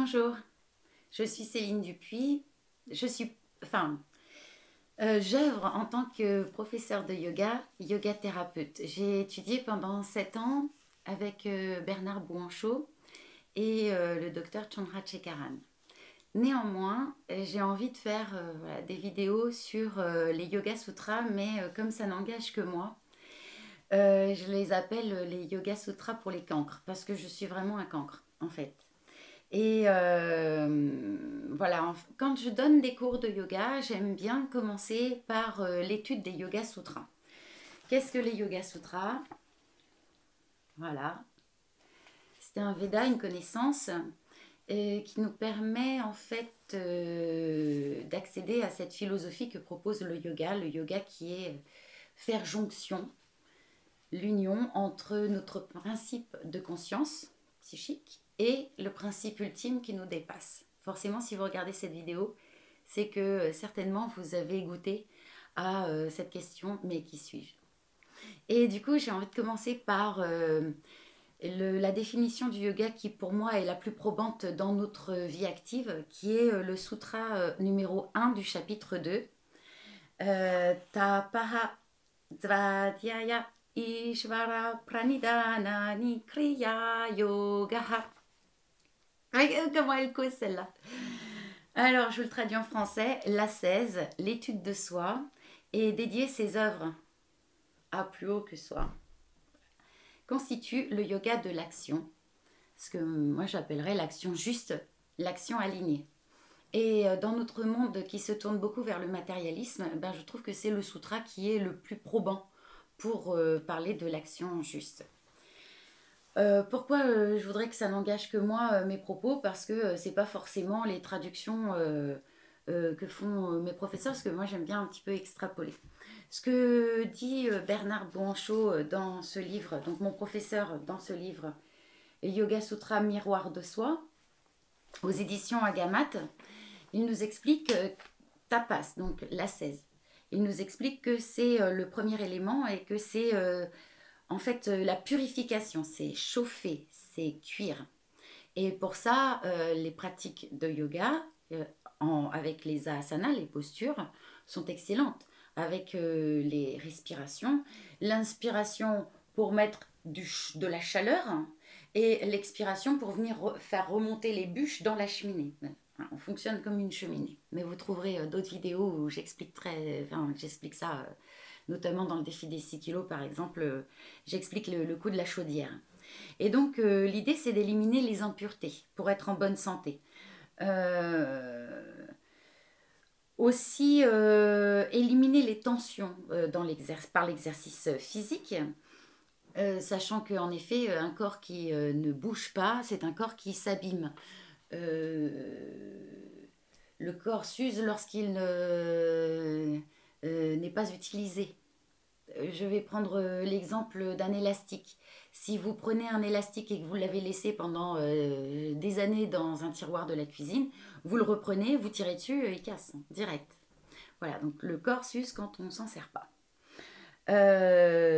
Bonjour, je suis Céline Dupuis. J'œuvre en tant que professeure de yoga, yoga thérapeute. J'ai étudié pendant 7 ans avec Bernard Bouanchot et le docteur Chandrasekaran. Néanmoins, j'ai envie de faire voilà, des vidéos sur les Yoga Sutras, mais comme ça n'engage que moi, je les appelle les Yoga Sutras pour les cancres, parce que je suis vraiment un cancre, en fait. Et voilà, quand je donne des cours de yoga, j'aime bien commencer par l'étude des Yoga Sutras. Qu'est-ce que les Yoga Sutras? Voilà, c'est un Veda, une connaissance qui nous permet en fait d'accéder à cette philosophie que propose le yoga qui est faire jonction, l'union entre notre principe de conscience psychique et le principe ultime qui nous dépasse. Forcément, si vous regardez cette vidéo, c'est que certainement vous avez goûté à cette question, mais qui suis-je? Et du coup, j'ai envie de commencer par la définition du yoga qui pour moi est la plus probante dans notre vie active, qui est le sutra numéro 1 du chapitre 2. Tapaha Svadhyaya Ishvara Pranidhana Nikriya Yoga. Comment elle cause celle-là? Alors, je vous le traduis en français. L'ascèse, l'étude de soi, et dédier ses œuvres à plus haut que soi, constitue le yoga de l'action, ce que moi j'appellerais l'action juste, l'action alignée. Et dans notre monde qui se tourne beaucoup vers le matérialisme, ben, je trouve que c'est le sutra qui est le plus probant pour parler de l'action juste. Pourquoi je voudrais que ça n'engage que moi mes propos? Parce que c'est pas forcément les traductions que font mes professeurs, parce que moi j'aime bien un petit peu extrapoler. Ce que dit Bernard Bouanchot dans ce livre, donc mon professeur dans ce livre, Yoga Sutra Miroir de soi, aux éditions Agamat, il nous explique tapas, donc l'ascèse. Il nous explique que c'est le premier élément et que c'est en fait la purification, c'est chauffer, c'est cuire. Et pour ça, les pratiques de yoga, avec les asanas, les postures, sont excellentes. Avec les respirations, l'inspiration pour mettre de la chaleur et l'expiration pour venir faire remonter les bûches dans la cheminée. On fonctionne comme une cheminée. Mais vous trouverez d'autres vidéos où j'explique ça, notamment dans le défi des 6 kilos par exemple, j'explique le coup de la chaudière. Et donc l'idée c'est d'éliminer les impuretés pour être en bonne santé. Aussi éliminer les tensions par l'exercice physique, sachant qu'en effet un corps qui ne bouge pas, c'est un corps qui s'abîme. Le corps s'use lorsqu'il n'est pas utilisé. Je vais prendre l'exemple d'un élastique. Si vous prenez un élastique et que vous l'avez laissé pendant des années dans un tiroir de la cuisine, vous le reprenez, vous tirez dessus, il casse, direct. Voilà, donc le corps s'use quand on ne s'en sert pas.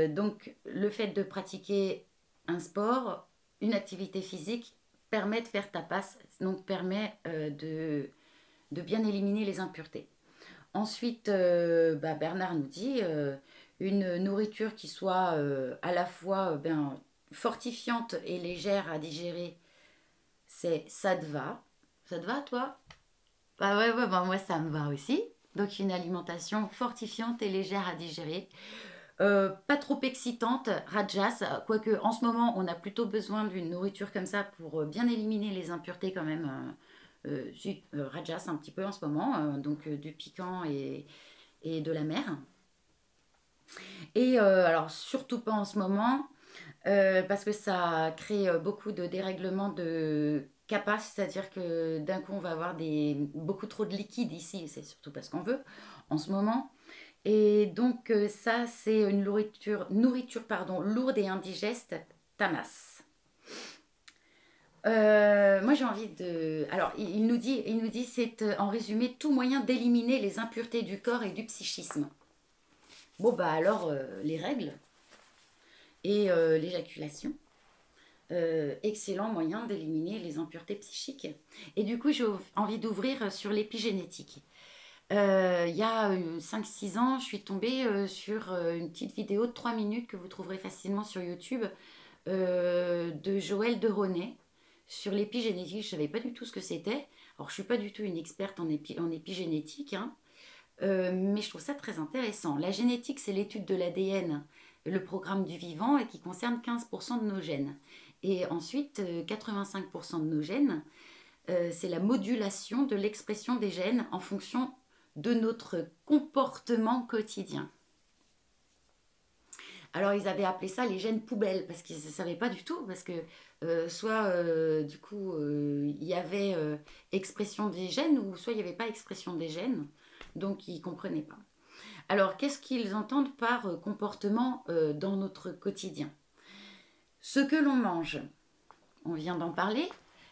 Donc le fait de pratiquer un sport, une activité physique, permet de faire tapas, donc permet de bien éliminer les impuretés. Ensuite, Bernard nous dit une nourriture qui soit à la fois fortifiante et légère à digérer, c'est sattva. Ça te va, toi? Bah ouais, bah moi ça me va aussi. Donc une alimentation fortifiante et légère à digérer. Pas trop excitante, rajas, quoique en ce moment on a plutôt besoin d'une nourriture comme ça pour bien éliminer les impuretés quand même. Rajas un petit peu en ce moment, donc du piquant et de la mer. Et alors surtout pas en ce moment, parce que ça crée beaucoup de dérèglements de CAPA, c'est-à-dire que d'un coup on va avoir beaucoup trop de liquide ici, c'est surtout parce qu'on veut en ce moment. Et donc ça c'est une nourriture pardon, lourde et indigeste, tamas. Moi j'ai envie de... Alors il nous dit c'est en résumé tout moyen d'éliminer les impuretés du corps et du psychisme. Bon bah alors les règles et l'éjaculation. excellent moyen d'éliminer les impuretés psychiques. Et du coup, j'ai envie d'ouvrir sur l'épigénétique. Il y a 5-6 ans, je suis tombée sur une petite vidéo de 3 minutes que vous trouverez facilement sur YouTube de Joël de Ronet sur l'épigénétique. Je ne savais pas du tout ce que c'était. Alors, je ne suis pas du tout une experte en épigénétique, hein, mais je trouve ça très intéressant. La génétique, c'est l'étude de l'ADN, le programme du vivant, et qui concerne 15% de nos gènes. Et ensuite, 85% de nos gènes, c'est la modulation de l'expression des gènes en fonction de notre comportement quotidien. Alors ils avaient appelé ça les gènes poubelles parce qu'ils ne savaient pas du tout, parce que du coup il y avait expression des gènes, ou soit il n'y avait pas expression des gènes, donc ils ne comprenaient pas. Alors qu'est-ce qu'ils entendent par comportement dans notre quotidien? Ce que l'on mange, on vient d'en parler.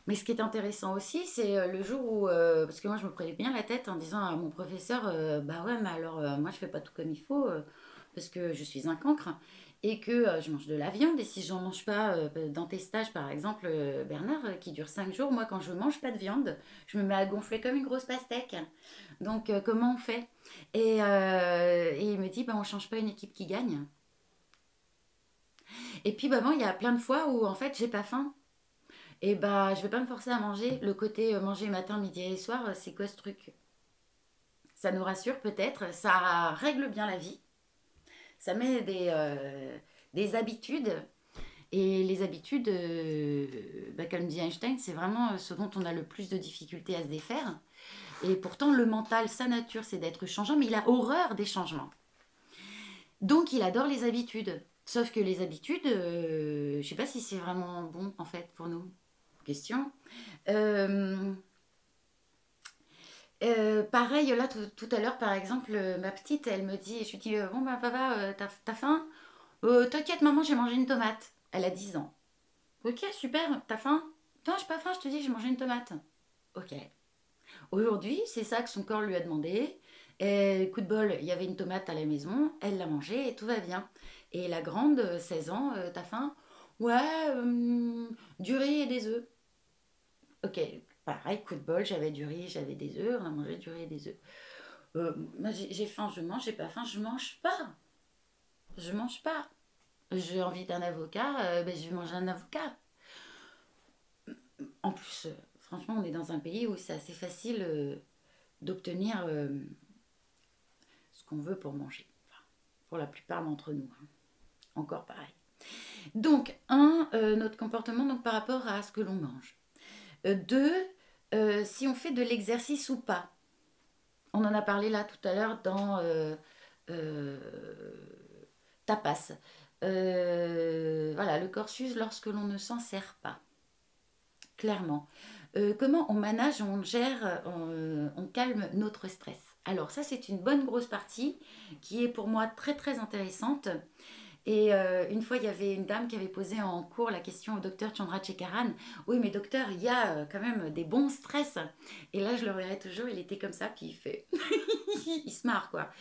Mais ce qui est intéressant aussi, c'est le jour où, parce que moi je me prenais bien la tête en disant à mon professeur, bah ouais, mais alors moi je fais pas tout comme il faut, parce que je suis un cancre, et que je mange de la viande, et si j'en mange pas, dans tes stages par exemple, Bernard, qui dure 5 jours, moi quand je mange pas de viande, je me mets à gonfler comme une grosse pastèque. Donc comment on fait? Et il me dit, bah on change pas une équipe qui gagne. Et puis bah bon, il y a plein de fois où en fait j'ai pas faim. Et bah, je vais pas me forcer à manger. Le côté manger matin, midi et soir, c'est quoi ce truc? Ça nous rassure peut-être, ça règle bien la vie, ça met des habitudes. Et les habitudes, bah, comme dit Einstein, c'est vraiment ce dont on a le plus de difficultés à se défaire. Et pourtant, le mental, sa nature, c'est d'être changeant, mais il a horreur des changements. Donc, il adore les habitudes. Sauf que les habitudes, je ne sais pas si c'est vraiment bon, en fait, pour nous. Question. Euh, pareil, là, tout à l'heure, par exemple, ma petite, elle me dit, je lui dis, bon, bah, papa, t'as faim? T'inquiète, maman, j'ai mangé une tomate. Elle a 10 ans. Ok, super, t'as faim? Non, j'ai pas faim, je te dis, j'ai mangé une tomate. Ok. Aujourd'hui, c'est ça que son corps lui a demandé. Et, coup de bol, il y avait une tomate à la maison, elle l'a mangée et tout va bien. Et la grande, 16 ans, t'as faim? Ouais, du riz et des œufs. Ok, pareil, coup de bol, j'avais du riz, j'avais des œufs, on a mangé du riz et des œufs. Moi, j'ai faim, je mange, j'ai pas faim, je mange pas. Je mange pas. J'ai envie d'un avocat, ben, je vais manger un avocat. En plus, franchement, on est dans un pays où c'est assez facile d'obtenir ce qu'on veut pour manger. Enfin, pour la plupart d'entre nous, hein. Encore pareil. Donc, notre comportement donc, par rapport à ce que l'on mange. Deux, si on fait de l'exercice ou pas. On en a parlé là tout à l'heure dans euh, tapas. Voilà, le corps s'use lorsque l'on ne s'en sert pas. Clairement. Comment on manage, on gère, on calme notre stress? Alors ça, c'est une bonne grosse partie qui est pour moi très très intéressante. Et une fois, il y avait une dame qui avait posé en cours la question au docteur Chandrasekharan. Oui, mais docteur, il y a quand même des bons stress. Et là, je le regarde toujours, il était comme ça, puis il fait... il se marre, quoi.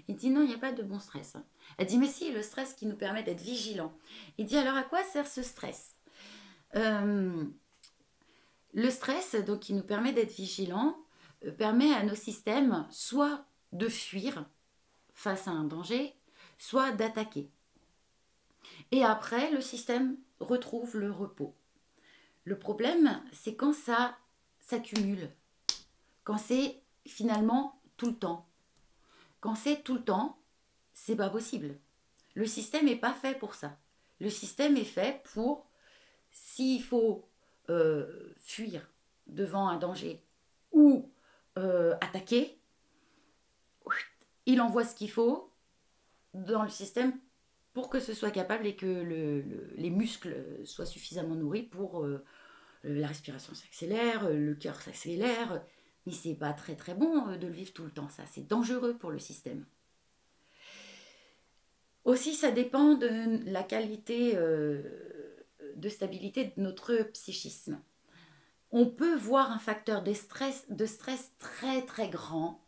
Il dit non, il n'y a pas de bon stress. Elle dit, mais si, le stress qui nous permet d'être vigilant. Il dit, alors à quoi sert ce stress? Euh, le stress, donc, qui nous permet d'être vigilant, permet à nos systèmes soit de fuir face à un danger, soit d'attaquer. Et après, le système retrouve le repos. Le problème, c'est quand ça s'accumule, quand c'est finalement tout le temps. Quand c'est tout le temps, c'est pas possible. Le système n'est pas fait pour ça. Le système est fait pour, s'il faut fuir devant un danger ou attaquer, il envoie ce qu'il faut dans le système pour que ce soit capable et que les muscles soient suffisamment nourris pour la respiration s'accélère, le cœur s'accélère. Mais c'est pas très très bon de le vivre tout le temps, ça. C'est dangereux pour le système. Aussi, ça dépend de la qualité de stabilité de notre psychisme. On peut voir un facteur de stress très très grand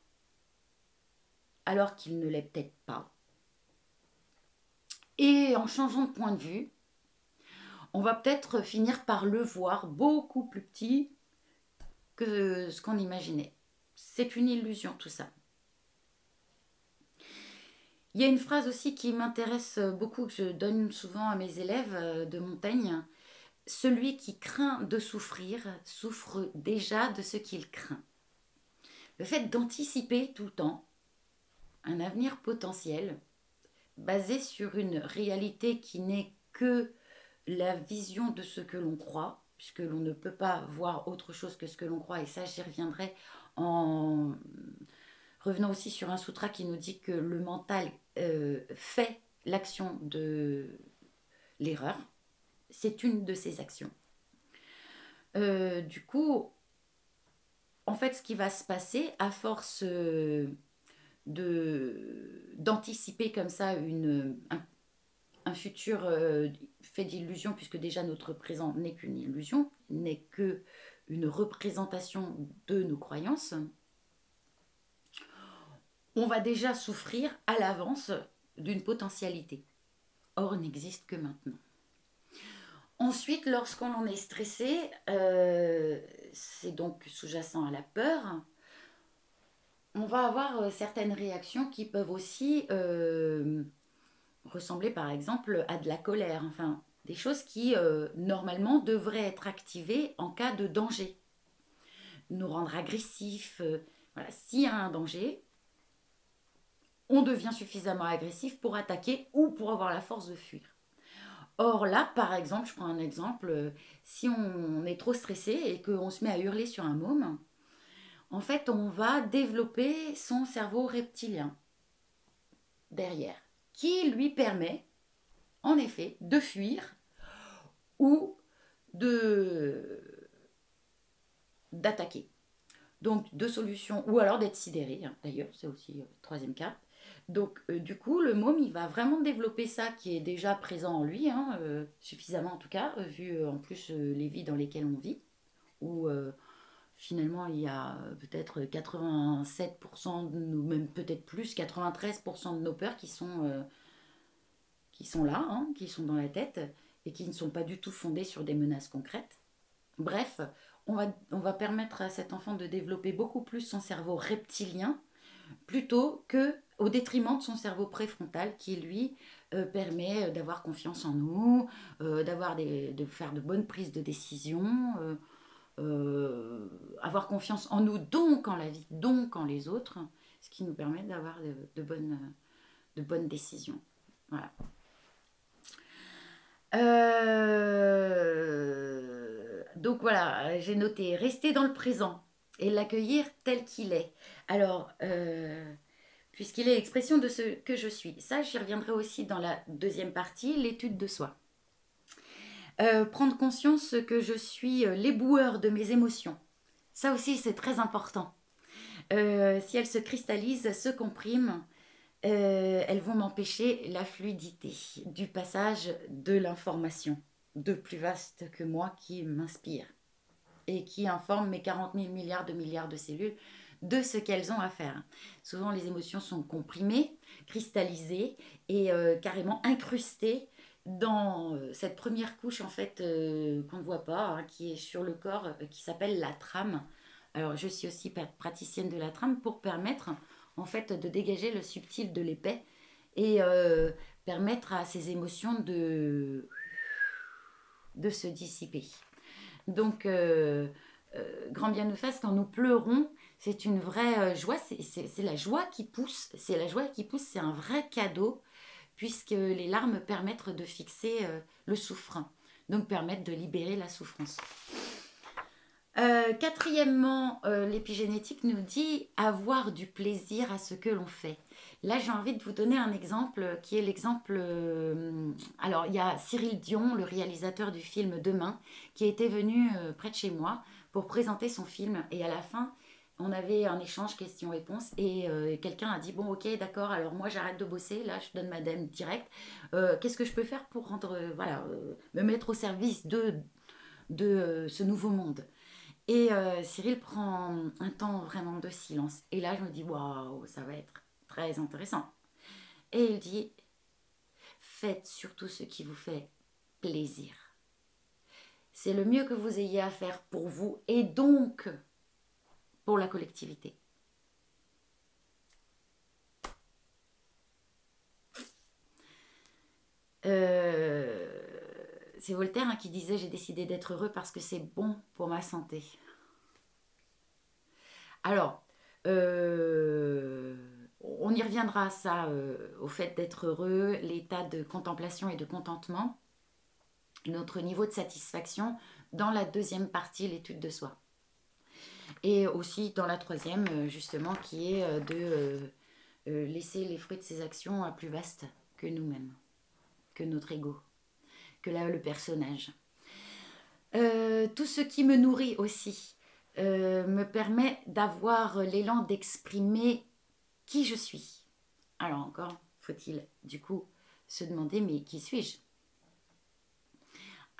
alors qu'il ne l'est peut-être pas. Et en changeant de point de vue, on va peut-être finir par le voir beaucoup plus petit que ce qu'on imaginait. C'est une illusion tout ça. Il y a une phrase aussi qui m'intéresse beaucoup, que je donne souvent à mes élèves de Montaigne. Celui qui craint de souffrir souffre déjà de ce qu'il craint. Le fait d'anticiper tout le temps un avenir potentiel basé sur une réalité qui n'est que la vision de ce que l'on croit, puisque l'on ne peut pas voir autre chose que ce que l'on croit, et ça j'y reviendrai en revenant aussi sur un sutra qui nous dit que le mental fait l'action de l'erreur, c'est une de ces actions. Du coup, en fait, ce qui va se passer, à force d'anticiper comme ça un futur fait d'illusions, puisque déjà notre présent n'est qu'une illusion, n'est que une représentation de nos croyances, on va déjà souffrir à l'avance d'une potentialité. Or, il n'existe que maintenant. Ensuite, lorsqu'on en est stressé, c'est donc sous-jacent à la peur, on va avoir certaines réactions qui peuvent aussi ressembler par exemple à de la colère, enfin des choses qui normalement devraient être activées en cas de danger, nous rendre agressifs. Voilà, s'il y a un danger, on devient suffisamment agressif pour attaquer ou pour avoir la force de fuir. Or là, par exemple, je prends un exemple, si on est trop stressé et qu'on se met à hurler sur un môme, en fait, on va développer son cerveau reptilien derrière, qui lui permet, en effet, de fuir ou de d'attaquer. Donc, deux solutions, ou alors d'être sidéré, hein, d'ailleurs, c'est aussi le troisième cas. Donc, du coup, le môme, il va vraiment développer ça qui est déjà présent en lui, hein, suffisamment en tout cas, vu en plus les vies dans lesquelles on vit, où finalement il y a peut-être 87% de nos, même peut-être plus, 93% de nos peurs qui sont là, hein, qui sont dans la tête, et qui ne sont pas du tout fondées sur des menaces concrètes. Bref, on va permettre à cet enfant de développer beaucoup plus son cerveau reptilien plutôt que au détriment de son cerveau préfrontal qui lui permet d'avoir confiance en nous, de faire de bonnes prises de décision, avoir confiance en nous, donc en la vie, donc en les autres, ce qui nous permet d'avoir de bonnes décisions. Voilà. Donc voilà, j'ai noté rester dans le présent et l'accueillir tel qu'il est. Alors, puisqu'il est l'expression de ce que je suis. Ça, j'y reviendrai aussi dans la deuxième partie, l'étude de soi. Prendre conscience que je suis l'éboueur de mes émotions. Ça aussi, c'est très important. Si elles se cristallisent, se compriment, elles vont m'empêcher la fluidité du passage de l'information de plus vaste que moi qui m'inspire et qui informe mes 40 000 milliards de cellules de ce qu'elles ont à faire. Souvent, les émotions sont comprimées, cristallisées et carrément incrustées dans cette première couche en fait qu'on ne voit pas, hein, qui est sur le corps, qui s'appelle la trame. Alors, je suis aussi praticienne de la trame pour permettre en fait de dégager le subtil de l'épais et permettre à ces émotions de se dissiper. Donc, grand bien nous fasse, quand nous pleurons, c'est une vraie joie, c'est la joie qui pousse, c'est un vrai cadeau, puisque les larmes permettent de fixer le souffrant, donc permettent de libérer la souffrance. Quatrièmement, l'épigénétique nous dit avoir du plaisir à ce que l'on fait. Là, j'ai envie de vous donner un exemple qui est l'exemple... alors, il y a Cyril Dion, le réalisateur du film Demain, qui était venu près de chez moi pour présenter son film. Et à la fin, on avait un échange questions-réponses et quelqu'un a dit, bon, ok, d'accord, alors moi, j'arrête de bosser. Là, je donne ma dème direct. Qu'est-ce que je peux faire pour rendre, me mettre au service de ce nouveau monde? Et Cyril prend un temps vraiment de silence. Et là, je me dis, waouh, ça va être très intéressant. Et il dit, faites surtout ce qui vous fait plaisir. c'est le mieux que vous ayez à faire pour vous et donc pour la collectivité. C'est Voltaire qui disait « J'ai décidé d'être heureux parce que c'est bon pour ma santé ». Alors, on y reviendra ça, au fait d'être heureux, l'état de contemplation et de contentement, notre niveau de satisfaction dans la deuxième partie, l'étude de soi. Et aussi dans la troisième, justement, qui est de laisser les fruits de ses actions à plus vaste que nous-mêmes, que notre ego, que le personnage. Tout ce qui me nourrit aussi me permet d'avoir l'élan d'exprimer qui je suis. Alors encore, faut-il du coup se demander, mais qui suis-je?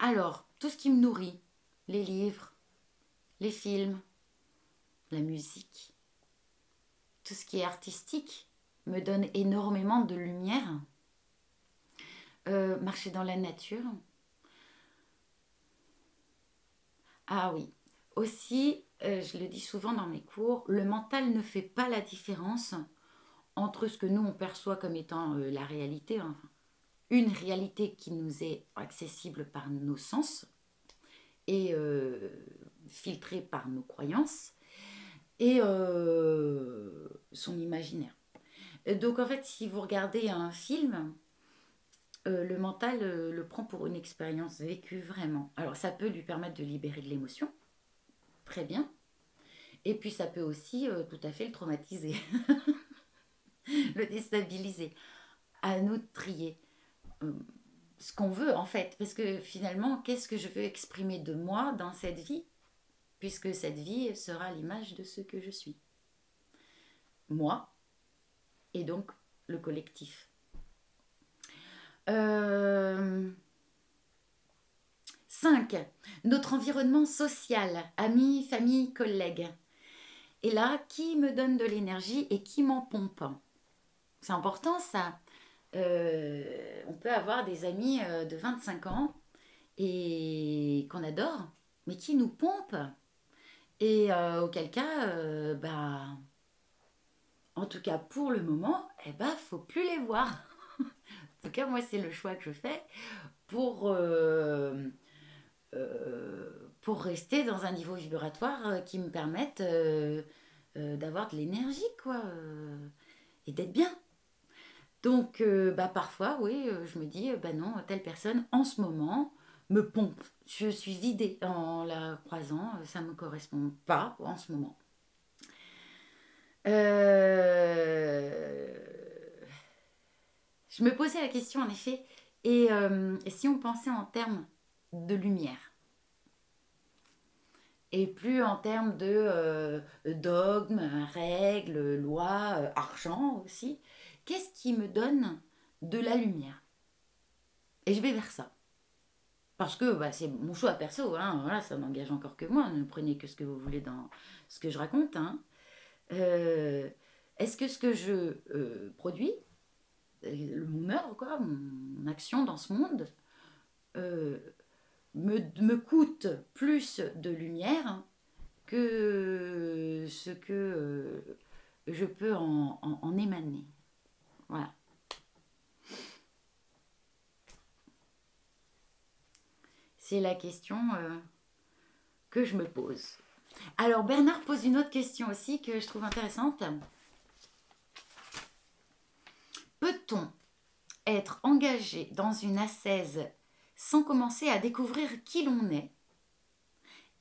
Alors, tout ce qui me nourrit, les livres, les films, la musique, tout ce qui est artistique me donne énormément de lumière. Marcher dans la nature. Ah oui, aussi, je le dis souvent dans mes cours, le mental ne fait pas la différence entre ce que nous on perçoit comme étant la réalité, enfin, une réalité qui nous est accessible par nos sens et filtrée par nos croyances, et son imaginaire. Donc en fait, si vous regardez un film, le mental le prend pour une expérience vécue vraiment. Alors ça peut lui permettre de libérer de l'émotion, très bien, et puis ça peut aussi tout à fait le traumatiser, le déstabiliser. À nous de trier ce qu'on veut en fait, parce que finalement, qu'est-ce que je veux exprimer de moi dans cette vie, puisque cette vie sera l'image de ce que je suis. Moi, et donc le collectif. 5. Notre environnement social, amis, famille, collègues. Et là, qui me donne de l'énergie et qui m'en pompe? C'est important ça. On peut avoir des amis de 25 ans et qu'on adore, mais qui nous pompent. Et auquel cas, en tout cas pour le moment, faut plus les voir. En tout cas, moi, c'est le choix que je fais pour rester dans un niveau vibratoire qui me permette d'avoir de l'énergie, quoi, et d'être bien. Donc, parfois, oui, je me dis, non, telle personne, en ce moment, me pompe. Je suis vidée en la croisant, ça ne me correspond pas en ce moment. Je me posais la question, en effet, et si on pensait en termes de lumière et plus en termes de dogmes, règles, lois, argent aussi, qu'est-ce qui me donne de la lumière? Et je vais vers ça. Parce que c'est mon choix perso, hein, voilà, ça n'engage encore que moi, ne prenez que ce que vous voulez dans ce que je raconte. Hein. Est-ce que ce que je produis, mon œuvre, quoi, mon action dans ce monde, me coûte plus de lumière que ce que je peux en émaner. Voilà. C'est la question que je me pose. Alors Bernard pose une autre question aussi que je trouve intéressante. Peut-on être engagé dans une ascèse sans commencer à découvrir qui l'on est?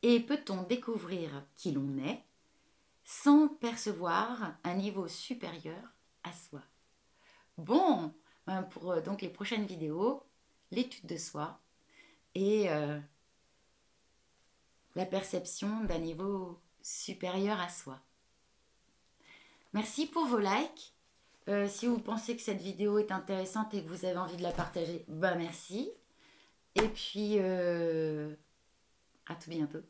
Et peut-on découvrir qui l'on est sans percevoir un niveau supérieur à soi? Bon, pour donc les prochaines vidéos, l'étude de soi et la perception d'un niveau supérieur à soi. Merci pour vos likes. Si vous pensez que cette vidéo est intéressante et que vous avez envie de la partager, merci. Et puis, à tout bientôt.